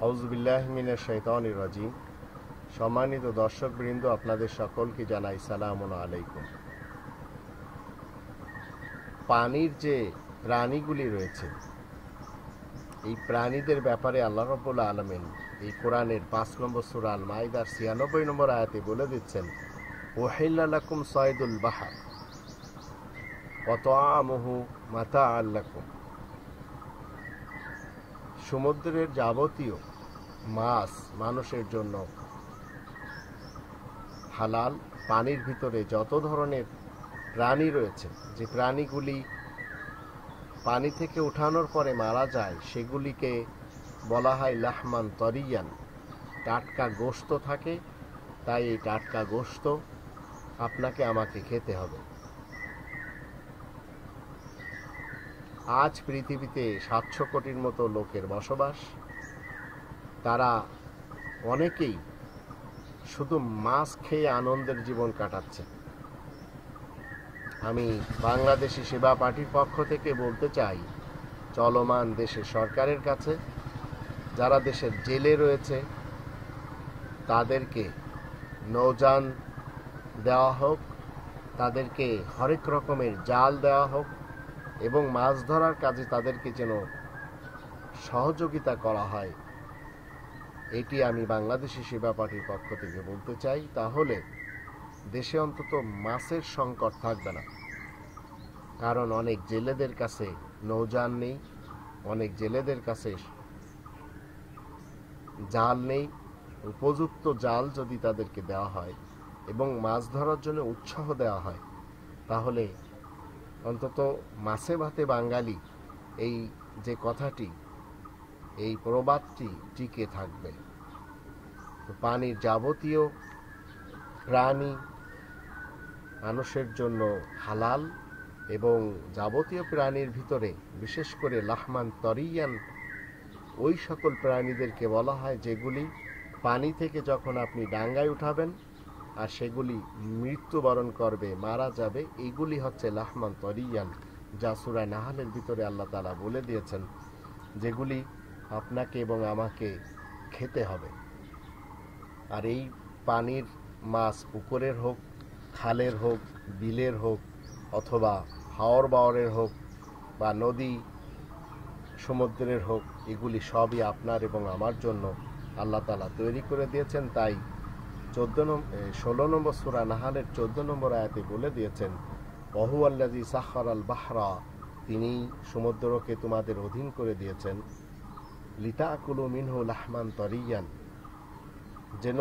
আউযুবিল্লাহি মিনাশ শাইতানির রাজিম। সম্মানিত দর্শকবৃন্দ, আপনাদের সকলকে জানাই সালামুন আলাইকুম। পানির যে প্রাণীগুলি রয়েছে, এই প্রাণীদের ব্যাপারে আল্লাহ রাব্বুল আলামিন এই কোরআনের 5 নম্বর সূরা আল মাইদার 96 নম্বর আয়াতে বলে দিচ্ছেন, ওয়াহিল্লা লাকুম সাইদুল বাহর ওয়া তাআমুহু মাতাআল লাকুম। সমুদ্রের যাবতীয় মাছ মানুষের জন্য হালাল। পানির ভিতরে যত ধরনের প্রাণী রয়েছে, যে প্রাণীগুলি পানি থেকে উঠানোর পরে মারা যায়, সেগুলিকে বলা হয় লাহমান তরিয়ান, টাটকা গোশত থাকে। তাই এই টাটকা গোশত আপনাকে আমাকে খেতে হবে। আজ পৃথিবীতে 700 কোটির মতো লোকের বসবাস। তারা অনেকেই শুধু মাছ খেয়ে আনন্দের জীবন কাটাচ্ছে। আমি বাংলাদেশি সেবা পার্টির পক্ষ থেকে বলতে চাই, চলমান দেশের সরকারের কাছে, যারা দেশের জেলে রয়েছে তাদেরকে নৌযান দেওয়া হোক, তাদেরকে হরেক রকমের জাল দেওয়া হোক এবং মাছ ধরার কাজে তাদেরকে যেন সহযোগিতা করা হয়। এটি আমি বাংলাদেশি সেবা পার্টির পক্ষ থেকে বলতে চাই। তাহলে দেশে অন্তত মাছের সংকট থাকবে না। কারণ অনেক জেলেদের কাছে নৌযান নেই, অনেক জেলেদের কাছে জাল নেই। উপযুক্ত জাল যদি তাদেরকে দেওয়া হয় এবং মাছ ধরার জন্য উৎসাহ দেওয়া হয়, তাহলে অন্তত মাছে ভাতে বাঙালি, এই যে কথাটি, এই প্রবাদটি টিকে থাকবে। পানির যাবতীয় প্রাণী মানুষের জন্য হালাল এবং যাবতীয় প্রাণীর ভিতরে বিশেষ করে লাহমান তরিয়ান ওই সকল প্রাণীদেরকে বলা হয় যেগুলি পানি থেকে যখন আপনি ডাঙ্গায় উঠাবেন আর সেগুলি মৃত্যুবরণ করবে, মারা যাবে, এইগুলি হচ্ছে লাহমান তরিয়ান, যা সূরা নাহলের ভিতরে আল্লাহ তাআলা বলে দিয়েছেন, যেগুলি আপনাকে এবং আমাকে খেতে হবে। আর এই পানির মাছ পুকুরের হোক, খালের হোক, বিলের হোক, অথবা হাওর বাওরের হোক, বা নদী সমুদ্রের হোক, এগুলি সবই আপনার এবং আমার জন্য আল্লাহ তাআলা তৈরি করে দিয়েছেন। তাই 16 নম্বর সূরা নাহলের 14 নম্বর আয়াতে বলে দিয়েছেন, ওয়াহুয়াল্লাযী সাখখারাল বাহরা, তিনি সমুদ্রকে তোমাদের অধীন করে দিয়েছেন, লিতাকুলু মিনহু লাহমান তরিয়ান, যেন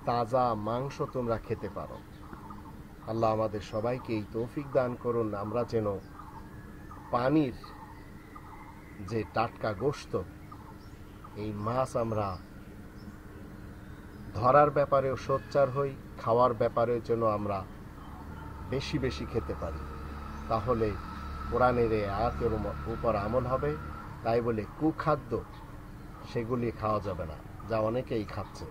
তাজা মাংস তোমরা খেতে পারো। আল্লাহ আমাদের সবাইকে এই তৌফিক দান করুন, আমরা যেন পানির যে টাটকা গোশত, এই মাছ আমরা ধরার ব্যাপারেও সোচ্চার হই, খাওয়ার ব্যাপারেও যেন আমরা বেশি বেশি খেতে পারি। তাহলে কোরআনের এই আয়াতের উপর আমল হবে। তাই বলে কুখাদ্য সেগুলি খাওয়া যাবে না, যা অনেকেই খাচ্ছে।